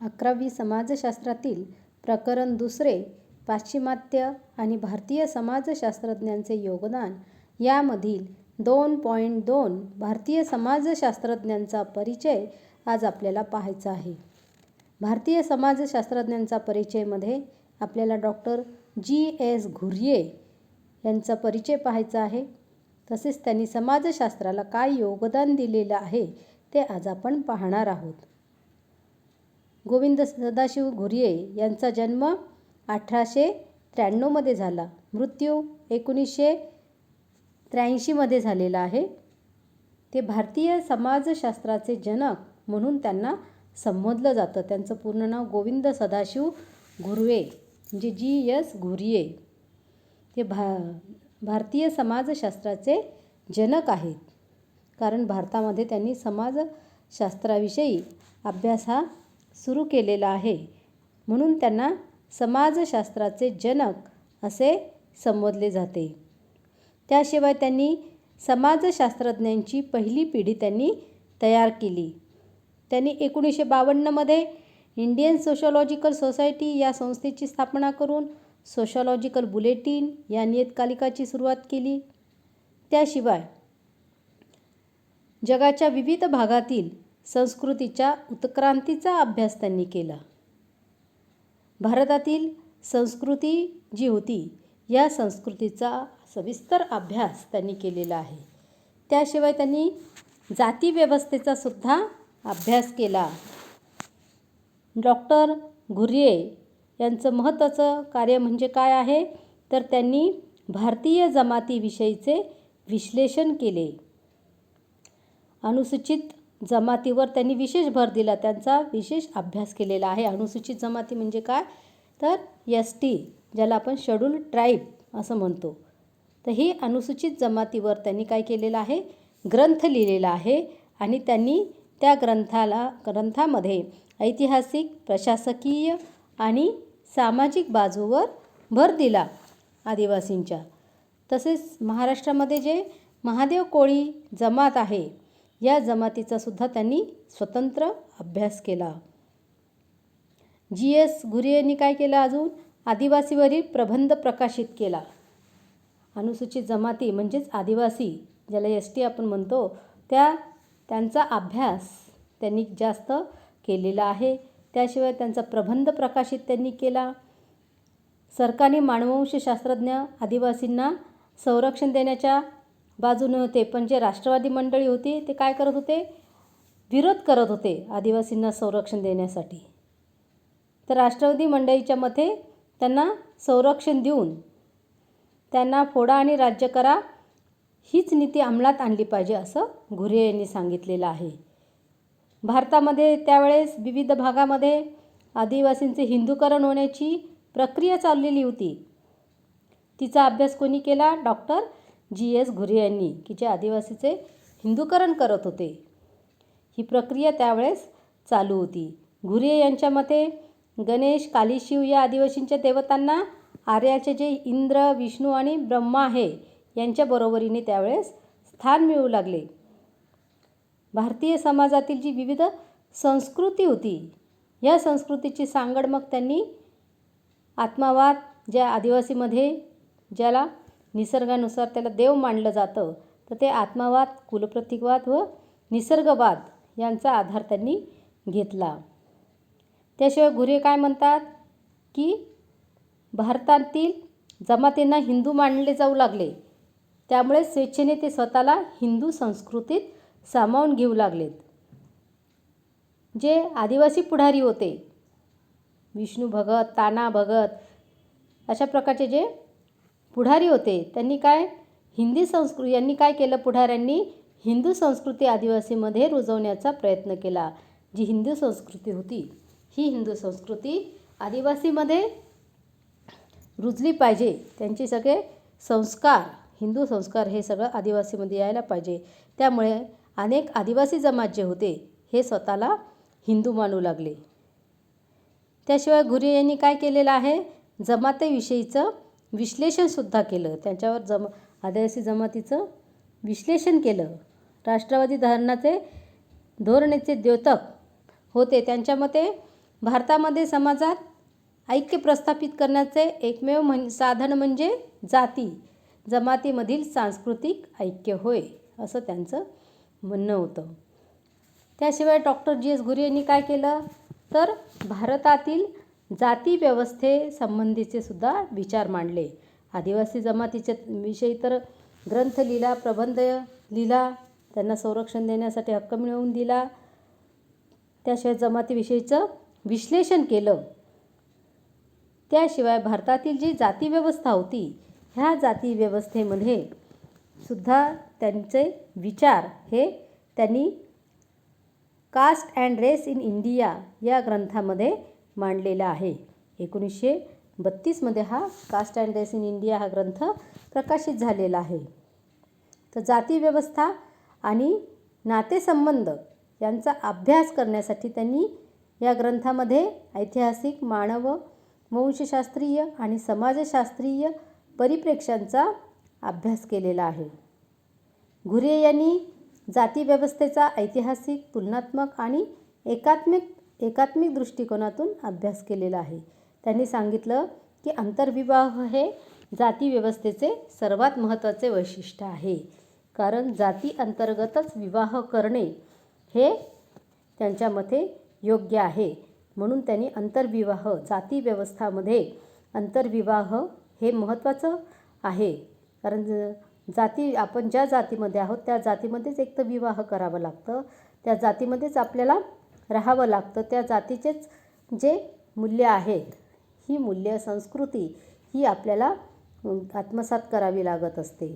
11वी समाजशास्त्रातील प्रकरण 2 पाश्चिमात्य आणि भारतीय समाजशास्त्रज्ञांचे योगदान यामधील 2.2 भारतीय समाजशास्त्रज्ञांचा परिचय आज आपल्याला पाहायचा आहे. भारतीय समाजशास्त्रज्ञांचा परिचयमध्ये आपल्याला डॉक्टर G.S. घुर्ये यांचा परिचय पाहायचा आहे. तसेच त्यांनी समाजशास्त्राला काय योगदान दिलेलं आहे ते आज आपण पाहणार आहोत. गोविंद सदाशिव घुर्ये यांचा जन्म 1893 मध्ये झाला. मृत्यू 1983 मध्ये झालेला आहे. ते भारतीय समाजशास्त्राचे जनक म्हणून त्यांना संबोधलं जातं. त्यांचं पूर्ण नाव गोविंद सदाशिव घुर्ये म्हणजे G.S. घुर्ये. ते भारतीय समाजशास्त्राचे जनक आहेत. कारण भारतामध्ये त्यांनी समाजशास्त्राविषयी अभ्यास हा सुरू केलेला आहे. म्हणून त्यांना समाजशास्त्राचे जनक असे संबोधले जाते. त्याशिवाय त्यांनी समाजशास्त्रज्ञांची पहिली पिढी त्यांनी तयार केली. त्यांनी 1952 मध्ये इंडियन सोशॉलॉजिकल सोसायटी या संस्थेची स्थापना करून सोशॉलॉजिकल बुलेटिन या नियतकालिकाची सुरुवात केली. त्याशिवाय जगाच्या विविध भागातील संस्कृतीच्या उत्क्रांतीचा अभ्यास त्यांनी केला. भारतातील संस्कृती जी होती या संस्कृतीचा सविस्तर अभ्यास त्यांनी केलेला आहे. त्याशिवाय त्यांनी जातीव्यवस्थेचा सुद्धा अभ्यास केला. डॉक्टर घुर्ये यांचं महत्त्वाचं कार्य म्हणजे काय आहे तर त्यांनी भारतीय जमातीविषयीचे विश्लेषण केले. अनुसूचित जमातीवर त्यांनी विशेष भर दिला. त्यांचा विशेष अभ्यास केलेला आहे. अनुसूचित जमाती म्हणजे काय तर ST ज्याला आपण शेड्यूल्ड ट्राईब असं म्हणतो. तर ही अनुसूचित जमातीवर त्यांनी काय केलेलं आहे ग्रंथ लिहिलेला आहे. आणि त्यांनी त्या ग्रंथामध्ये ऐतिहासिक, प्रशासकीय आणि सामाजिक बाजूवर भर दिला आदिवासींच्या. तसेच महाराष्ट्रामध्ये जे महादेव कोळी जमात आहे या जमातीचा सुद्धा त्यांनी स्वतंत्र अभ्यास केला. G.S. घुर्ये यांनी काय केलं अजून आदिवासीवरील प्रबंध प्रकाशित केला. अनुसूचित जमाती म्हणजेच आदिवासी ज्याला ST आपण म्हणतो त्यांचा अभ्यास त्यांनी जास्त केलेला आहे. त्याशिवाय त्यांचा प्रबंध प्रकाशित त्यांनी केला. सरकारी मानववंशशास्त्रज्ञ आदिवासींना संरक्षण देण्याच्या बाजूने होते. पण जे राष्ट्रवादी मंडळी होती ते काय करत होते विरोध करत होते आदिवासींना संरक्षण देण्यासाठी. तर राष्ट्रवादी मंडळीच्या मते त्यांना संरक्षण देऊन त्यांना फोडा आणि राज्य करा हीच नीती अंमलात आणली पाहिजे असं घुर्ये यांनी सांगितलेलं आहे. भारतामध्ये त्यावेळेस विविध भागामध्ये आदिवासींचे हिंदुकरण होण्याची प्रक्रिया चाललेली होती. तिचा अभ्यास कोणी केला डॉक्टर G.S. घुर्ये यांनी की जे आदिवासीचे हिंदुकरण करत होते. ही प्रक्रिया त्यावेळेस चालू होती. घुर्ये यांच्या मते गणेश, काली, शिव या आदिवासींच्या देवतांना आर्याचे जे इंद्र, विष्णू आणि ब्रह्मा आहे यांच्या बरोबरीने त्यावेळेस स्थान मिळू लागले. भारतीय समाजातील जी विविध संस्कृती होती या संस्कृतीची सांगड मग त्यांनी आत्मवाद ज्या आदिवासीमध्ये ज्याला निसर्गानुसार त्याला देव मानलं जातं तर ते आत्मवाद, कुलप्रतीकवाद व निसर्गवाद यांचा आधार त्यांनी घेतला. त्याशिवाय घुर्ये काय म्हणतात की भारतातील जमातींना हिंदू मानले जाऊ लागले. त्यामुळे स्वेच्छेने ते स्वतःला हिंदू संस्कृतीत सामावून घेऊ लागलेत. जे आदिवासी पुढारी होते विष्णू भगत, ताना भगत अशा प्रकारचे जे पुढारी होते त्यांनी यांनी काय केलं पुढाऱ्यांनी हिंदू संस्कृती आदिवासीमध्ये रुजवण्याचा प्रयत्न केला. जी हिंदू संस्कृती होती ही हिंदू संस्कृती आदिवासीमध्ये रुजली पाहिजे. त्यांचे सगळे संस्कार हिंदू संस्कार हे सगळं आदिवासीमध्ये यायला पाहिजे. त्यामुळे अनेक आदिवासी जमात जे होते हे स्वतःला हिंदू मानू लागले. त्याशिवाय घुर्ये यांनी काय केलेलं आहे जमातीविषयीचं विश्लेषणसुद्धा केलं. त्यांच्यावर आदिवासी जमातीचं विश्लेषण केलं. राष्ट्रवादी धोरणेचे द्योतक होते. त्यांच्या मते भारतामध्ये समाजात ऐक्य प्रस्थापित करण्याचे एकमेव साधन म्हणजे जाती जमातीमधील सांस्कृतिक ऐक्य होय, असं त्यांचं म्हणणं होतं. त्याशिवाय डॉक्टर जी.एस. घुरे यांनी काय केलं तर भारतातील जाती व्यवस्थेसंबंधीचे सुद्धा विचार मांडले. आदिवासी जमातीच्या विषयी तर ग्रंथ लिहिला, प्रबंध लिहिला, त्यांना संरक्षण देण्यासाठी हक्क मिळवून दिला. त्याशिवाय जमातीविषयीचं विश्लेषण केलं. त्याशिवाय भारतातील जी जाती व्यवस्था होती ह्या जाती व्यवस्थेमध्ये सुद्धा त्यांचे विचार हे त्यांनी caste and race in India या ग्रंथामध्ये मांडलेला आहे. 1932मध्ये हा caste and race in India हा ग्रंथ प्रकाशित झालेला आहे. तर जाती व्यवस्था आणि नातेसंबंध यांचा अभ्यास करण्यासाठी त्यांनी या ग्रंथामध्ये ऐतिहासिक, मानववंशशास्त्रीय आणि समाजशास्त्रीय परिप्रेक्ष्यांचा अभ्यास केलेला आहे. घुरे यांनी जाती व्यवस्थेचा ऐतिहासिक, तुलनात्मक आणि एकात्मिक दृष्टिकोनातून अभ्यास केलेला आहे. त्यांनी सांगितलं की आंतरविवाह हे जाती व्यवस्थेचे सर्वात महत्त्वाचे वैशिष्ट्य आहे, कारण जाती अंतर्गतच विवाह करणे हे त्यांच्या मते योग्य आहे. म्हणून त्यांनी आंतरविवाह जाती व्यवस्थामध्ये आंतरविवाह हे महत्त्वाचं आहे, कारण जाती आपण ज्या जातीमध्ये आहोत त्या जातीमध्येच एक तर विवाह करावं लागतं, त्या जातीमध्येच आपल्याला राहावं लागतं. त्या जातीचेच जे मूल्य आहेत, ही मूल्य संस्कृती ही आपल्याला आत्मसात करावी लागत असते.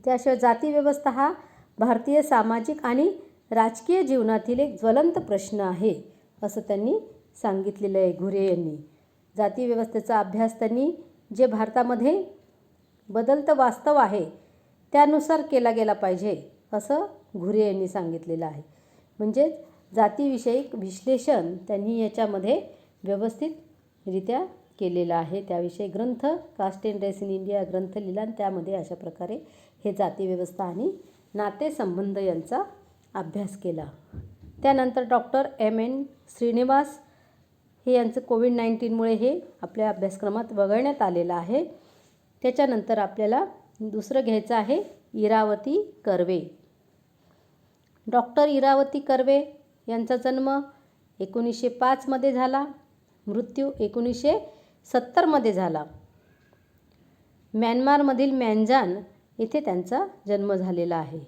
त्याशिवाय जाती व्यवस्था हा भारतीय सामाजिक आणि राजकीय जीवनातील एक ज्वलंत प्रश्न आहे, असं त्यांनी सांगितलेलं आहे. घुरे यांनी जाती व्यवस्थेचा अभ्यास त्यांनी जे भारतामध्ये बदलतं वास्तव आहे त्यानुसार केला गेला पाहिजे, असं घुरे यांनी सांगितलेलं आहे. म्हणजेच जातीविषयक विश्लेषण त्यांनी याच्यामध्ये व्यवस्थितरित्या केलेलं आहे. त्याविषयी ग्रंथ caste and race in India ग्रंथ लिहिला आणि त्यामध्ये अशा प्रकारे हे जाती व्यवस्था आणि नातेसंबंध यांचा अभ्यास केला. त्यानंतर डॉक्टर M.N. श्रीनिवास हे यांचं कोविड-19मुळे हे आपल्या अभ्यासक्रमात वगळण्यात आलेलं आहे. त्याच्यानंतर आपल्याला दुसरं घ्यायचं आहे इरावती कर्वे. डॉक्टर इरावती कर्वे यांचा जन्म 1905मध्ये झाला, मृत्यू 1970मध्ये झाला. म्यानमारमधील म्यांजान येथे त्यांचा जन्म झालेला आहे.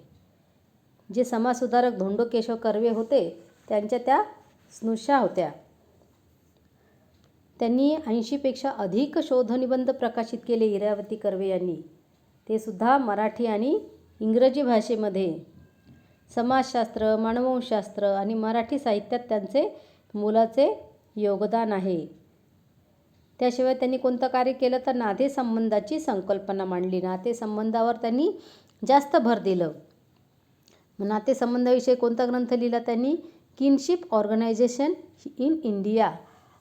जे समाजसुधारक धोंडो केशव कर्वे होते त्यांच्या त्या स्नुषा होत्या. त्यांनी 80पेक्षा अधिक शोधनिबंध प्रकाशित केले इरावती कर्वे यांनी, ते सुद्धा मराठी आणि इंग्रजी भाषेमध्ये. समाजशास्त्र, मानववंशशास्त्र आणि मराठी साहित्यात त्यांचे मोलाचे योगदान आहे. त्याशिवाय त्यांनी कोणतं कार्य केलं तर नातेसंबंधाची संकल्पना मांडली. नातेसंबंधावर त्यांनी जास्त भर दिलं. नातेसंबंधाविषयी कोणता ग्रंथ लिहिला त्यांनी? किनशिप ऑर्गनायझेशन इन इंडिया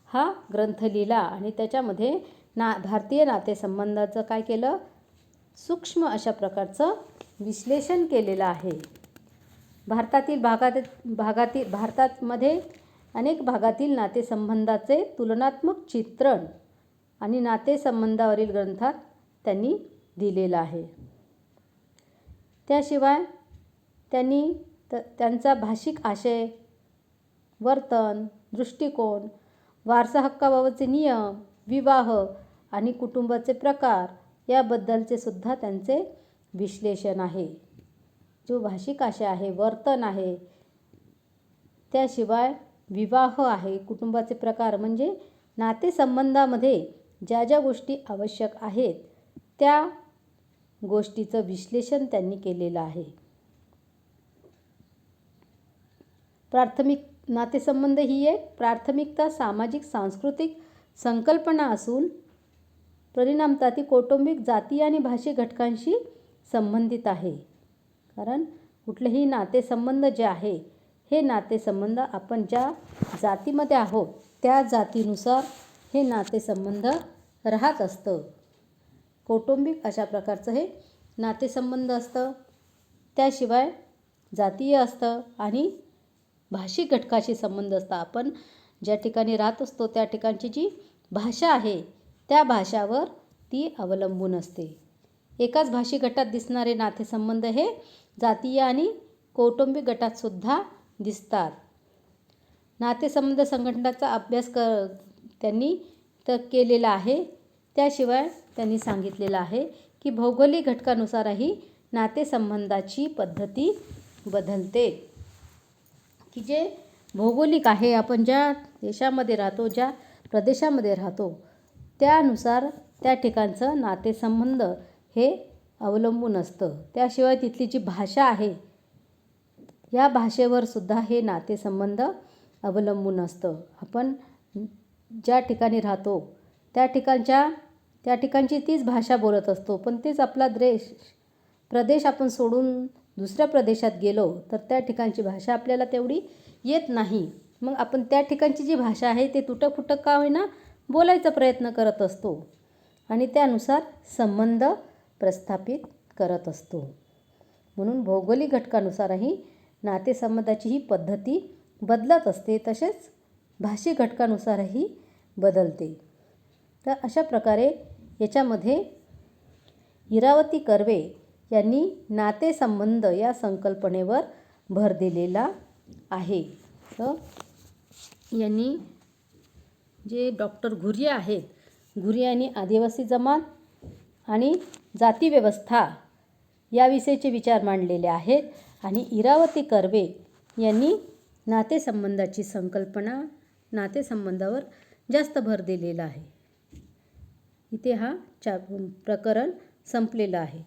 हा ग्रंथ लिहिला आणि त्याच्यामध्ये भारतीय नातेसंबंधाचं काय केलं, सूक्ष्म अशा प्रकारचं विश्लेषण केलेलं आहे. भारतामध्ये अनेक भागातील नातेसंबंधाचे तुलनात्मक चित्रण आणि नातेसंबंधावरील ग्रंथात त्यांनी दिलेलं आहे. त्याशिवाय त्यांनी त्यांचा भाषिक आशय, वर्तन, दृष्टिकोन, वारसा हक्काबाबतचे नियम, विवाह आणि कुटुंबाचे प्रकार याबद्दलचे सुद्धा त्यांचे विश्लेषण आहे. जो भाषिक आशय आहे, वर्तन आहे, त्याशिवाय विवाह आहे, कुटुंबाचे प्रकार म्हणजे नातेसंबंधामध्ये ज्या ज्या गोष्टी आवश्यक आहेत त्या गोष्टीचं विश्लेषण त्यांनी केलेलं आहे. प्राथमिक नातेसंबंध ही एक प्राथमिकता सामाजिक सांस्कृतिक संकल्पना असून परिणामतः ती कौटुंबिक, जाती आणि भाषिक घटकांशी संबंधित आहे. कारण कुठलेही नातेसंबंध जे आहे हे नातेसंबंध आपण ज्या जातीमध्ये आहोत त्या जातीनुसार हे नातेसंबंध राहत असतं. कौटुंबिक अशा प्रकारचं हे नातेसंबंध असतं. त्याशिवाय जातीय असतं आणि भाषिक घटकाशी संबंध असतात. आपण ज्या ठिकाणी राहत असतो त्या ठिकाणची जी भाषा आहे त्या भाषावर ती अवलंबून असते. एकाच भाषिक गटात दिसणारे नातेसंबंध हे जातीय आणि कौटुंबिक गटातसुद्धा दिसतात. नातेसंबंध संघटनाचा अभ्यास त्यांनी केलेला आहे. त्याशिवाय त्यांनी सांगितलेलं आहे की भौगोलिक घटकानुसारही नातेसंबंधाची पद्धती बदलते. की जे भौगोलिक आहे, आपण ज्या देशामध्ये राहतो, ज्या प्रदेशामध्ये राहतो त्यानुसार त्या ठिकाणचं नातेसंबंध हे अवलंबून असतं. त्याशिवाय तिथली जी भाषा आहे या भाषेवर सुद्धा हे नातेसंबंध अवलंबून असतं. आपण ज्या ठिकाणी राहतो त्या ठिकाणची तीच भाषा बोलत असतो, पण तेच आपला प्रदेश आपण सोडून दुसऱ्या प्रदेशात गेलो तर त्या ठिकाणची भाषा आपल्याला तेवढी येत नाही. मग आपण त्या ठिकाणची जी भाषा आहे ते तुटक का होईना बोलायचा प्रयत्न करत असतो आणि त्यानुसार संबंध प्रस्थापित करत असतो. म्हणून भौगोलिक घटकानुसारही नातेसंबंधाची ही पद्धती बदलत असते, तसेच भाषिक घटकानुसारही बदलते. तर अशा प्रकारे याच्यामध्ये इरावती कर्वे यांनी नातेसंबंध या संकल्पनेवर भर दिलेला आहे. तर यांनी जे डॉक्टर घुर्ये आहेत, घुर्ये यांनी आदिवासी जमात आणि जातीव्यवस्था याविषयीचे विचार मांडलेले आहेत आणि इरावती कर्वे यांनी नातेसंबंधाची संकल्पना, नातेसंबंधावर जास्त भर दिलेला आहे. इथे हा प्रकरण संपलेलं आहे.